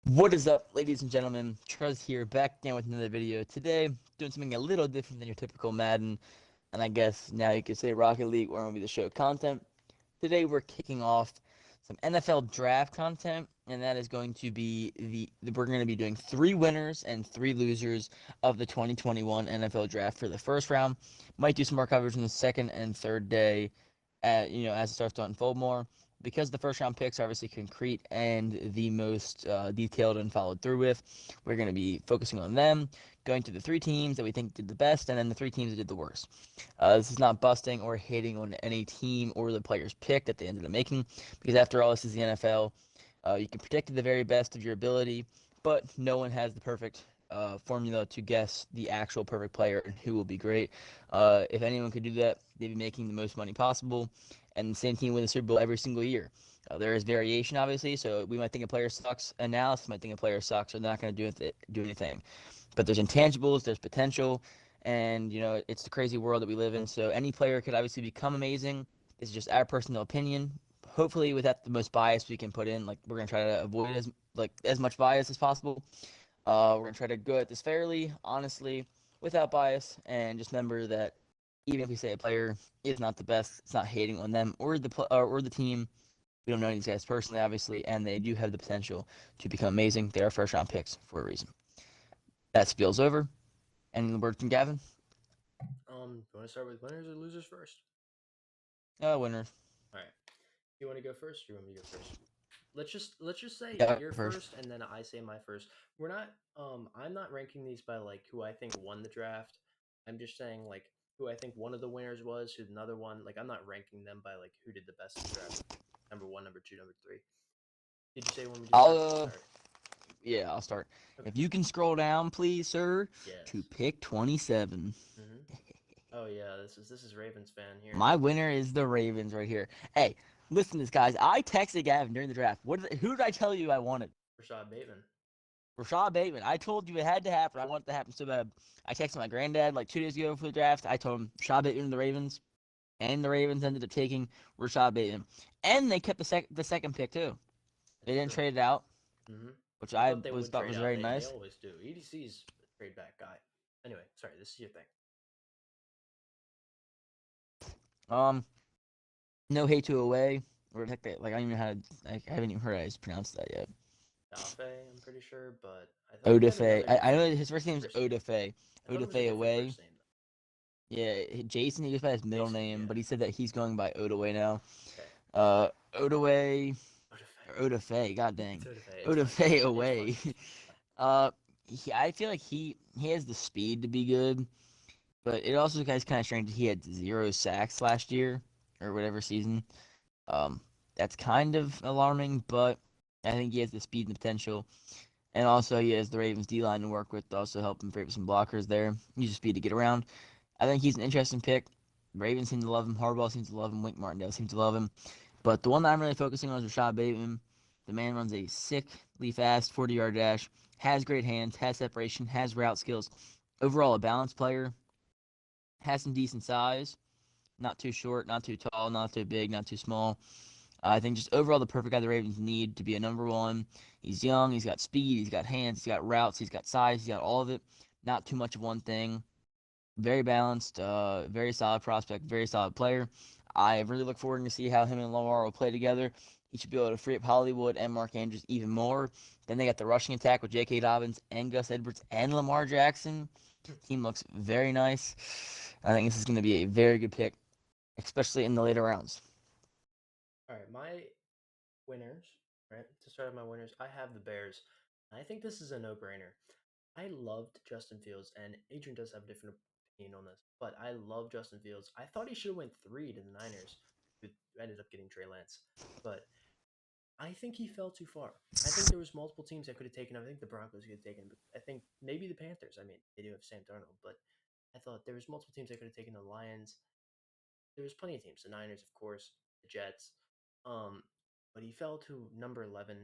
What is up, ladies and gentlemen? Truz here, back again with another video. Today, doing something a little different than your typical Madden, and I guess now you could say Rocket League or maybe the show content. Today, we're kicking off some NFL draft content, and that is going to be we're going to be doing 3 winners and 3 losers of the 2021 NFL draft for the first round. Might do some more coverage in the second and third day, as it starts to unfold more because the first round picks are obviously concrete and the most detailed and followed through with. We're going to be focusing on them, going to the 3 teams that we think did the best, and then the 3 teams that did the worst. This is not busting or hating on any team or the players picked that they ended up making, because after all, this is the NFL. You can predict the very best of your ability, but no one has the perfect formula to guess the actual perfect player and who will be great. If anyone could do that, they'd be making the most money possible, and the same team win the Super Bowl every single year. There is variation, obviously, so we might think a player sucks. Analysis might think a player sucks, or they're not going to do anything. But there's intangibles, there's potential, and it's the crazy world that we live in. So any player could obviously become amazing. This is just our personal opinion. Hopefully, without the most bias we can put in, like we're gonna try to avoid as much bias as possible. We're gonna try to go at this fairly, honestly, without bias, and just remember that even if we say a player is not the best, it's not hating on them or the team. We don't know these guys personally, obviously, and they do have the potential to become amazing. They are first round picks for a reason. That spills over. Any word from Gavin? You want to start with winners or losers first? Winners. All right. You want to go first? Or you want me to go first? Let's just say Yeah, you're first. first, and then I say my first. We're not. I'm not ranking these by like who I think won the draft. I'm just saying like who I think one of the winners was, who another one. Like I'm not ranking them by like who did the best in the draft. Number one, number two, number three. Did you say you want me to I'll start? I'll start. yeah, I'll start. Okay. If you can scroll down, please, sir, to Yes. pick 27. Oh yeah. This is Ravens fan here. My winner is the Ravens right here. Hey, listen to this, guys. I texted Gavin during the draft. Who did I tell you I wanted? Rashad Bateman. Rashad Bateman. I told you it had to happen. I want it to happen so bad. I texted my granddad like 2 days ago for the draft. I told him Rashad Bateman and the Ravens, and the Ravens ended up taking Rashad Bateman, and they kept the second pick too. They That's didn't true. trade it out, Mm-hmm. which I I thought they was would thought trade was out. very They nice. always do. EDC's a trade back guy. Anyway, sorry. This is your thing. Um, no hate to away or like I don't even know how to. I haven't even heard how to pronounce that yet. Dafe, I'm pretty sure, but I thought he had Odafe. another I know different that his first name is first name. Odafe. I thought it was a Odafe different away. first name though. Yeah, Jason. He goes by his middle Jason, name, yeah. but he said that he's going by Odaway now. Okay. Odaway Odafe. or Odafe. God It's dang, Odafe. It's fine. Odafe It's away. fine. uh, I feel like he has the speed to be good, but it also guy's kind of strange. He had 0 sacks last year or whatever season. Um, that's kind of alarming, but I think he has the speed and the potential. And also, he has the Ravens D line to work with to also help him free up some blockers there. Use speed to get around. I think he's an interesting pick. Ravens seem to love him. Harbaugh seems to love him. Wink Martindale seems to love him. But the one that I'm really focusing on is Rashad Bateman. The man runs a sickly fast 40-yard dash, has great hands, has separation, has route skills. Overall, a balanced player, has some decent size. Not too short, not too tall, not too big, not too small. I think just overall the perfect guy the Ravens need to be a number one. He's young, he's got speed, he's got hands, he's got routes, he's got size, he's got all of it. Not too much of one thing. Very balanced, very solid prospect, very solid player. I really look forward to see how him and Lamar will play together. He should be able to free up Hollywood and Mark Andrews even more. Then they got the rushing attack with J.K. Dobbins and Gus Edwards and Lamar Jackson. Team looks very nice. I think this is going to be a very good pick, especially in the later rounds. All right, my winners. Right to start with my winners, I have the Bears. I think this is a no-brainer. I loved Justin Fields, and Adrian does have a different opinion on this, but I love Justin Fields. I thought he should have went three to the Niners, who ended up getting Trey Lance, but I think he fell too far. I think there was multiple teams that could have taken him. I think the Broncos could have taken him. I think maybe the Panthers. I mean, they do have Sam Darnold, but I thought there was multiple teams that could have taken the Lions. There was plenty of teams. The Niners, of course, the Jets. Um, but he fell to number 11,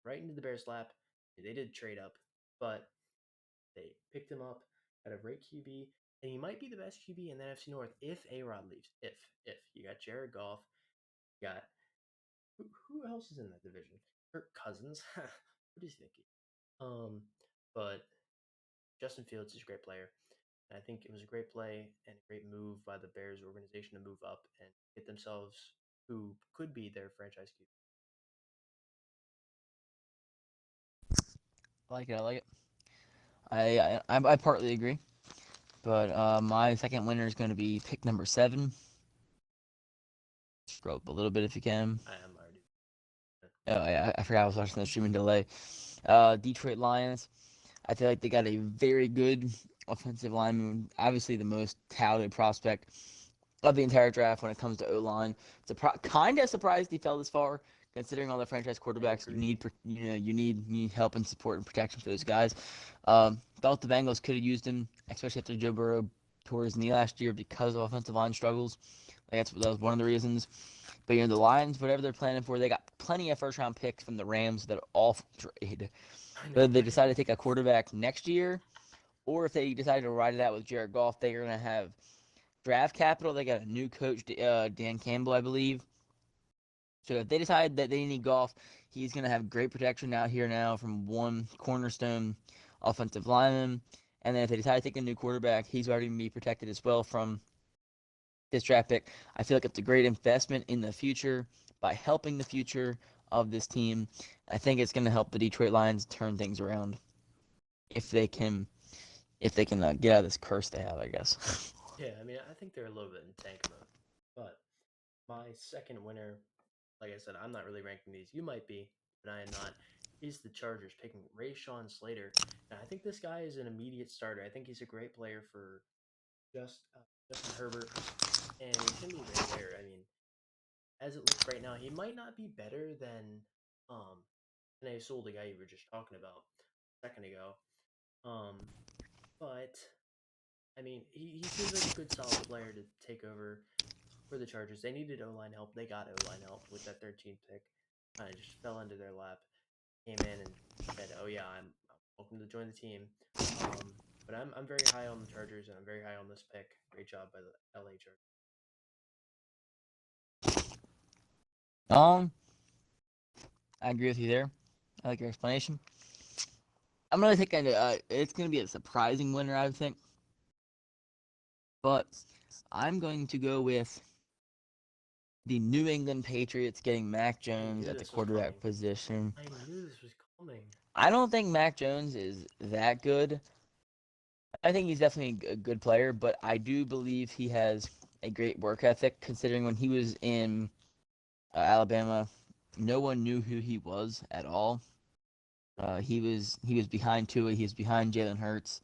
right into the Bears' lap. They did trade up, but they picked him up at a great QB, and he might be the best QB in the NFC North if A Rod leaves. If you got Jared Goff, you got who else is in that division? Kirk Cousins. What do you think? Um, but Justin Fields is a great player. And I think it was a great play and a great move by the Bears organization to move up and get themselves who could be their franchise QB. I like it. I like it. I partly agree, but my second winner is going to be pick number 7. Scroll up a little bit if you can. I am already. Oh, I forgot I was watching the streaming delay. Detroit Lions. I feel like they got a very good offensive lineman. Obviously, the most touted prospect of the entire draft when it comes to O line. Kind of surprised he fell this far, considering all the franchise I quarterbacks. agree. You need help and support and protection for those guys. Felt the Bengals could have used him, especially after Joe Burrow tore his knee last year because of offensive line struggles. Like that was one of the reasons. But the Lions, whatever they're planning for, they got plenty of first round picks from the Rams that are all trade. I know, Whether they right? decide to take a quarterback next year, or if they decide to ride it out with Jared Goff, they're gonna have draft capital. They got a new coach, Dan Campbell, I believe. So if they decide that they need Goff, he's gonna have great protection out here now from one cornerstone offensive lineman. And then if they decide to take a new quarterback, he's already gonna be protected as well from this draft pick. I feel like it's a great investment in the future by helping the future of this team. I think it's going to help the Detroit Lions turn things around if they can get out of this curse they have, I guess. Yeah, I mean, I think they're a little bit in tank mode. But my second winner, like I said, I'm not really ranking these. You might be, but I am not. Is the Chargers picking Rayshawn Slater? And I think this guy is an immediate starter. I think he's a great player for Justin Herbert, and he's gonna be a great player. I mean, as it looks right now, he might not be better than um Panay Sewell, the guy you were just talking about a second ago. Um, but I mean, he seems like a good solid player to take over for the Chargers. They needed O line help. They got O line help with that 13th pick. Kind of just fell into their lap. Came in and said, "Oh yeah, I'm welcome to join the team." But I'm very high on the Chargers and I'm very high on this pick. Great job by the LA Chargers. um, I agree with you there. I like your explanation. I'm gonna take it's gonna be a surprising winner, I would think, but I'm going to go with the New England Patriots getting Mac I Jones knew at the this was quarterback coming. position. I knew this was coming. I don't think Mac Jones is that good. I think he's definitely a good player, but I do believe he has a great work ethic. Considering when he was in Alabama, no one knew who he was at all. He was behind Tua. He was behind Jalen Hurts.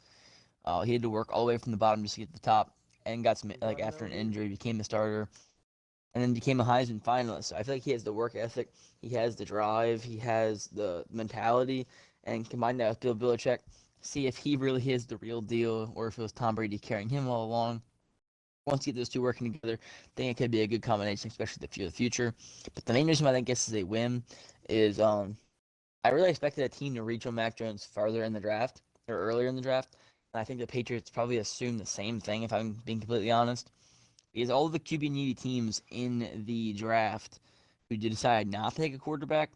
He had to work all the way from the bottom just to get to the top, and got some He like brought an after an LB. injury became the starter, and then became a Heisman finalist. So I feel like he has the work ethic, he has the drive, he has the mentality, and combine that with Bill Belichick, see if he really is the real deal or if it was Tom Brady carrying him all along. Once you get those two working together, I think it could be a good combination, especially for the future. But the main reason why I think this is a win is I really expected a team to reach on Mac Jones farther in the draft or earlier in the draft. And I think the Patriots probably assumed the same thing, if I'm being completely honest, because all of the QB needy teams in the draft who did decide not to take a quarterback,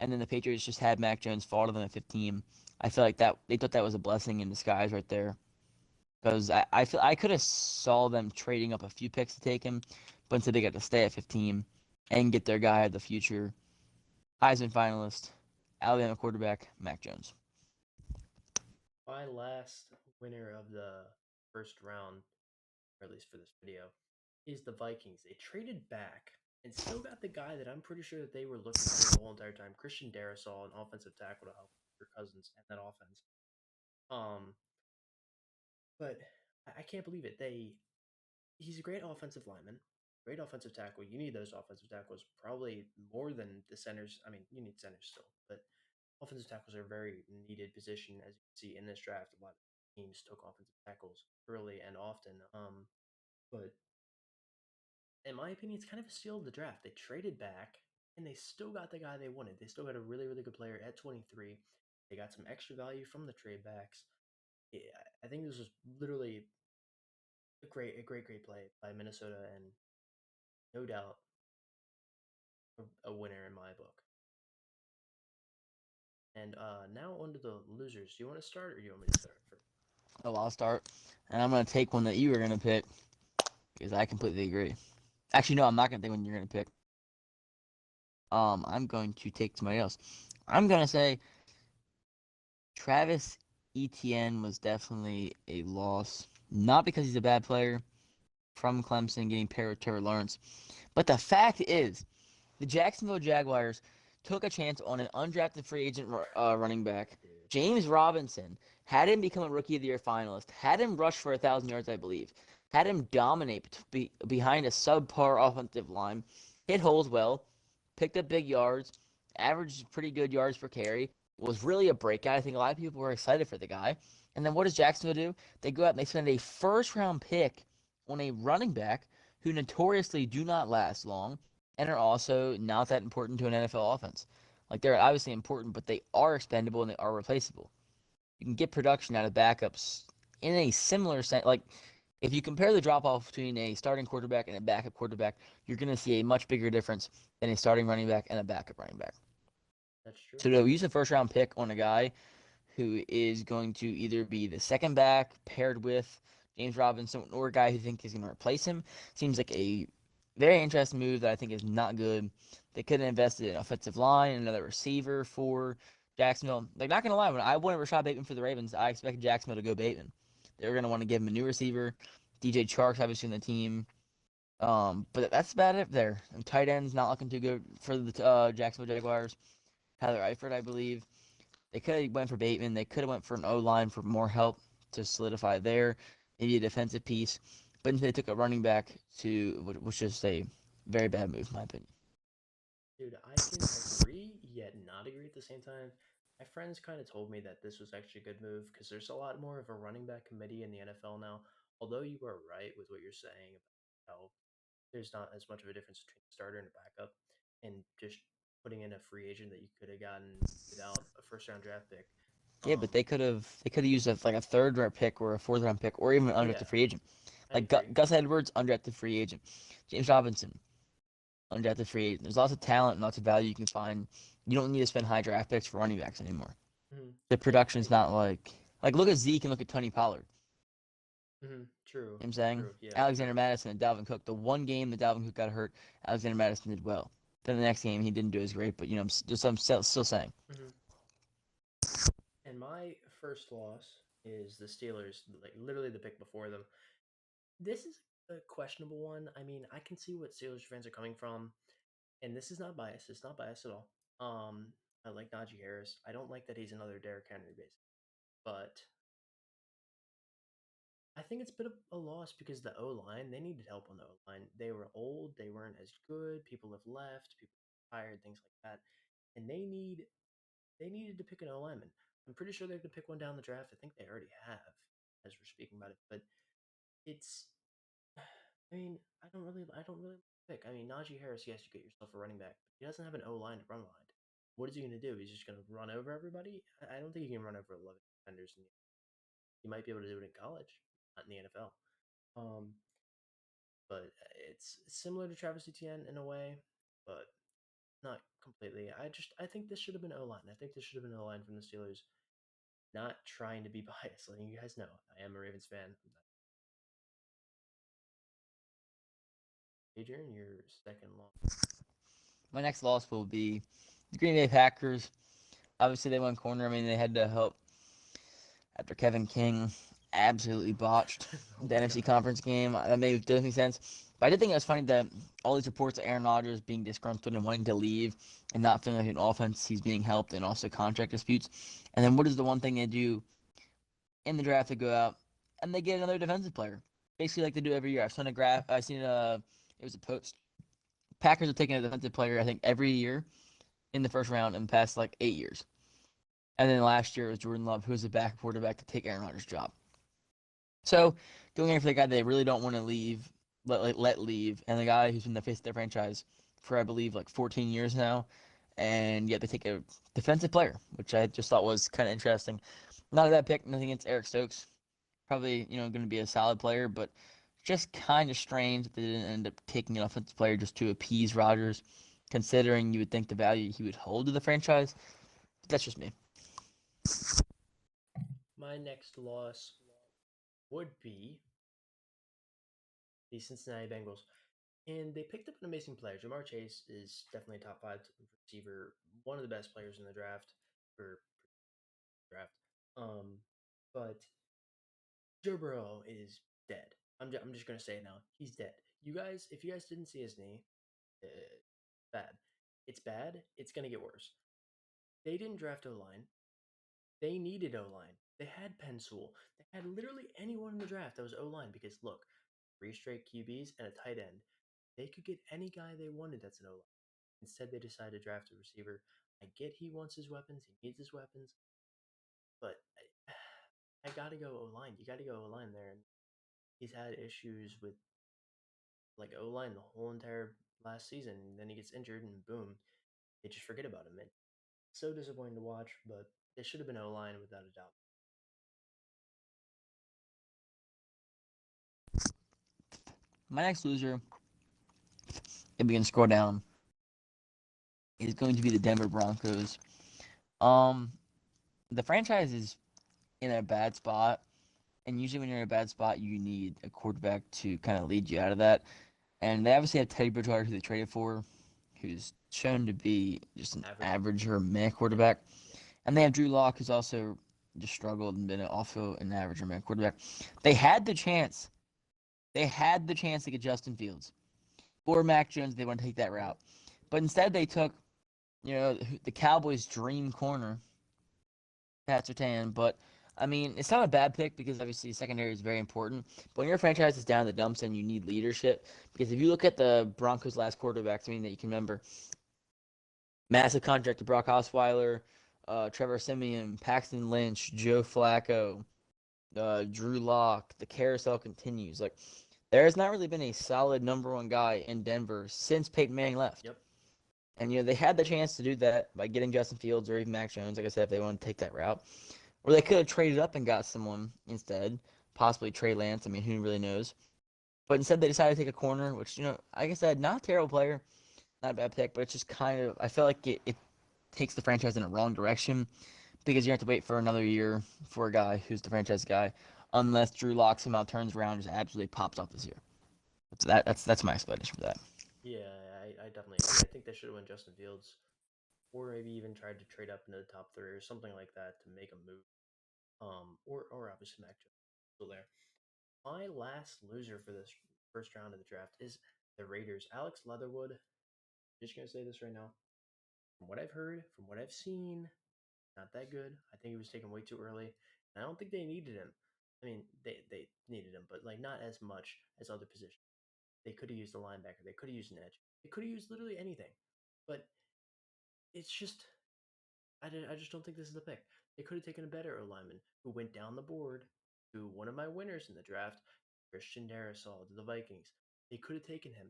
and then the Patriots just had Mac Jones fall to them at 15. I feel like that they thought that was a blessing in disguise right there, because I feel I could have saw them trading up a few picks to take him, but instead they got to stay at 15 and get their guy of the future, Heisman finalist, Alabama quarterback Mac Jones. My last winner of the first round, or at least for this video, is the Vikings. They traded back and still got the guy that I'm pretty sure that they were looking for the whole entire time, Christian Darrisaw, an offensive tackle to help your Cousins and that offense. Um, but I can't believe it. He's a great offensive lineman, great offensive tackle. You need those offensive tackles probably more than the centers. I mean, you need centers still, but offensive tackles are a very needed position, as you can see in this draft. A lot of teams took offensive tackles early and often. But in my opinion, it's kind of a steal of the draft. They traded back and they still got the guy they wanted. They still got a really, really good player at 23. They got some extra value from the trade backs. Yeah, I think this was literally a great play by Minnesota, and no doubt a winner in my book. And now on to the losers. Do you want to start, or do you want me to start first? Oh, I'll start. And I'm going to take one that you were going to pick because I completely agree. Actually, no, I'm not going to take one you're going to pick. I'm going to take somebody else. I'm going to say Travis Etienne was definitely a loss. Not because he's a bad player from Clemson getting paired with Trevor Lawrence. But the fact is, the Jacksonville Jaguars took a chance on an undrafted free agent running back, Dude. James Robinson, had him become a Rookie of the Year finalist, had him rush for 1,000 yards, I believe, had him dominate behind a subpar offensive line, hit holes well, picked up big yards, averaged pretty good yards per carry, was really a breakout. I think a lot of people were excited for the guy. And then what does Jacksonville do? They go out and they spend a first-round pick on a running back who notoriously do not last long and are also not that important to an NFL offense. Like, they're obviously important, but they are expendable and they are replaceable. You can get production out of backups in a similar sense. Like, if you compare the drop off between a starting quarterback and a backup quarterback, you're going to see a much bigger difference than a starting running back and a backup running back. That's true. So to use a first round pick on a guy who is going to either be the second back paired with James Robinson or a guy who think is going to replace him seems like a very interesting move that I think is not good. They could have invested in offensive line, another receiver for Jacksonville. Like, not going to lie, when I wanted Rashad Bateman for the Ravens, I expected Jacksonville to go Bateman. They were going to want to give him a new receiver. DJ Chark's obviously in the team. But that's about it there. And tight end's not looking too good for the Jacksonville Jaguars. Tyler Eifert, I believe. They could have went for Bateman. They could have went for an O-line for more help to solidify there, maybe a defensive piece. But instead they took a running back which is a very bad move, in my opinion. Dude, I can agree yet not agree at the same time. My friends kind of told me that this was actually a good move because there's a lot more of a running back committee in the NFL now. Although you are right with what you're saying about how there's not as much of a difference between a starter and a backup, and just putting in a free agent that you could have gotten without a first round draft pick. Yeah, but they could have used like a third round pick or a fourth round pick or even an Oh yeah, undrafted free agent. I Like agree. Gus Edwards, undrafted free agent. James Robinson, undrafted free agent. There's lots of talent and lots of value you can find. You don't need to spend high draft picks for running backs anymore. The I production's agree. not like look at Zeke and look at Tony Pollard. True. You know what I'm saying? True. Yeah. Alexander True. Madison and Dalvin Cook. The one game that Dalvin Cook got hurt, Alexander Madison did well. Then the next game he didn't do as great, but I'm still saying. hmm And my first loss is the Steelers, like literally the pick before them. This is a questionable one. I mean, I can see what Steelers fans are coming from, and this is not biased. It's not biased at all. I like Najee Harris. I don't like that he's another Derrick Henry, basically. But I think it's been a loss because the O line, they needed help on the O line. They were old, they weren't as good. People have left, people are tired, things like that, and they needed to pick an O lineman. I'm pretty sure they could pick one down the draft. I think they already have, as we're speaking about it. But it's, I don't really pick. I mean, Najee Harris, yes, you get yourself a running back, but he doesn't have an O line to run behind. What is he going to do? He's just going to run over everybody? I don't think he can run over 11 defenders. He might be able to do it in college, not in the NFL. Um, but it's similar to Travis Etienne in a way, but not completely. I think this should have been O line. I think this should have been O line from the Steelers. Not trying to be biased, letting you guys know I am a Ravens fan. Adrian, your second long. My next loss will be the Green Bay Packers. Obviously, they won corner. I mean, they had to help after Kevin King absolutely botched Oh the my NFC god. Conference game. That doesn't make sense. But I did think it was funny that all these reports of Aaron Rodgers being disgruntled and wanting to leave and not feeling like an offense he's being helped and also contract disputes. And then what is the one thing they do in the draft? They go out and they get another defensive player. Basically like they do every year. I've seen it was a post. Packers have taken a defensive player, I think, every year in the first round in the past like 8 years. And then last year it was Jordan Love, who was a backup quarterback to take Aaron Rodgers' job. So going in for the guy they really don't want to leave, let leave, and the guy who's been the face of their franchise for I believe like 14 years now, and yet they take a defensive player, which I just thought was kind of interesting. Not a bad pick, nothing against Eric Stokes. Probably going to be a solid player, but just kind of strange that they didn't end up taking an offensive player just to appease Rodgers, considering you would think the value he would hold to the franchise. But that's just me. My next loss would be the Cincinnati Bengals. And they picked up an amazing player. Jamar Chase is definitely a top five receiver, one of the best players in the draft for draft. But Joe Burrow is dead. I'm just gonna say it now. He's dead. You guys, if you guys didn't see his knee, uh, bad. It's bad. It's gonna get worse. They didn't draft O line. They needed O line. They had Pensul. They had literally anyone in the draft that was O line because look, three straight QBs and a tight end. They could get any guy they wanted that's an O line. Instead, they decided to draft a receiver. I get he wants his weapons. He needs his weapons, but I gotta go O line. You gotta go O line there, and he's had issues with like O line the whole entire last season. And then he gets injured, and boom, they just forget about him. And so disappointing to watch, but they should have been O line without a doubt. My next loser, if we can scroll down, is going to be the Denver Broncos. Um, the franchise is in a bad spot, and usually when you're in a bad spot, you need a quarterback to kind of lead you out of that. And they obviously have Teddy Bridgewater, who they traded for, who's shown to be just an average or meh quarterback. And they have Drew Lock, who's also just struggled and been also an average or meh quarterback. They had the chance. They had the chance to get Justin Fields or Mac Jones. They want to take that route, but instead they took, the Cowboys' dream corner, Pat Surtain. But I mean, it's not a bad pick because obviously secondary is very important. But when your franchise is down in the dumps and you need leadership, because if you look at the Broncos' last quarterbacks, I mean that you can remember, massive contract to Brock Osweiler, Trevor Siemian, Paxton Lynch, Joe Flacco, Drew Lock. The carousel continues. Like, there has not really been a solid number one guy in Denver since Peyton Manning left. Yep. And they had the chance to do that by getting Justin Fields or even Mac Jones, like I said, if they wanted to take that route. Or they could have traded up and got someone instead, possibly Trey Lance. I mean, who really knows? But instead, they decided to take a corner, which, like I said, not a terrible player, not a bad pick, but it's just kind of, I feel like it takes the franchise in a wrong direction because you have to wait for another year for a guy who's the franchise guy, unless Drew Lock somehow turns around and just absolutely pops off this year. That's my explanation for that. Yeah, I definitely agree. I think they should have went Justin Fields, or maybe even tried to trade up into the top three or something like that to make a move. Or obviously Mac Jones still there. My last loser for this first round of the draft is the Raiders. Alex Leatherwood. I'm just gonna say this right now. From what I've heard, from what I've seen, not that good. I think he was taken way too early. And I don't think they needed him. I mean, they needed him, but like not as much as other positions. They could have used a linebacker. They could have used an edge. They could have used literally anything. But it's just I just don't think this is the pick. They could have taken a better O lineman who went down the board to one of my winners in the draft, Christian Darrisaw to the Vikings. They could have taken him.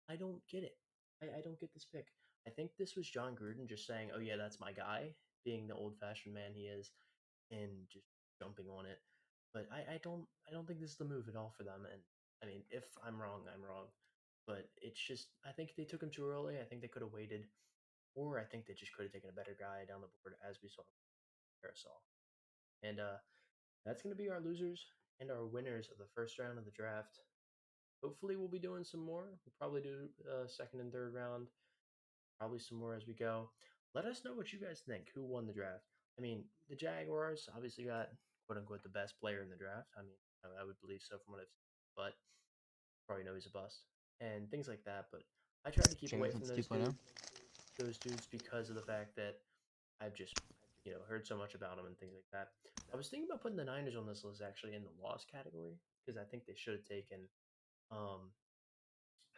I don't get it. I don't get this pick. I think this was John Gruden just saying, "Oh yeah, that's my guy," being the old-fashioned man he is, and just jumping on it. But I don't think this is the move at all for them. And I mean, if I'm wrong, I'm wrong. But it's just I think they took him too early. I think they could have waited, or I think they just could have taken a better guy down the board, as we saw Parasol. And that's going to be our losers and our winners of the first round of the draft. Hopefully, we'll be doing some more. We'll probably do second and third round, probably some more as we go. Let us know what you guys think. Who won the draft? I mean, the Jaguars obviously got quote unquote the best player in the draft. I mean, I would believe so from what I've seen, but probably know he's a bust and things like that. But I tried to keep away from Jacobs 2.0. those dudes because of the fact that I've just heard so much about them and things like that. I was thinking about putting the Niners on this list actually in the loss category because I think they should have taken um,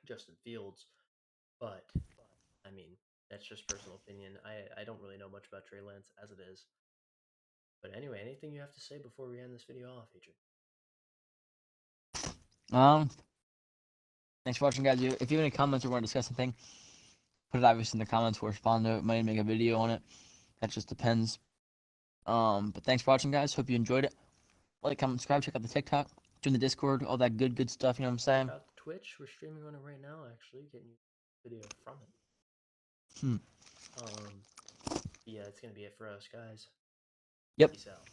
Justin Fields, but I mean that's just personal opinion. I don't really know much about Trey Lance as it is. But anyway, anything you have to say before we end this video off, Adrian? Um, Thanks for watching, guys. If you have any comments or want to discuss something, put it obviously in the comments. We'll respond to it. Might make a video on it. That just depends. But thanks for watching, guys. Hope you enjoyed it. Like, comment, subscribe, check out the TikTok, join the Discord, all that good stuff. You know what I'm saying? Check out Twitch. We're streaming on it right now. Actually, getting video from it. Hmm. Yeah, it's gonna be it for us, guys. Yep. Peace out.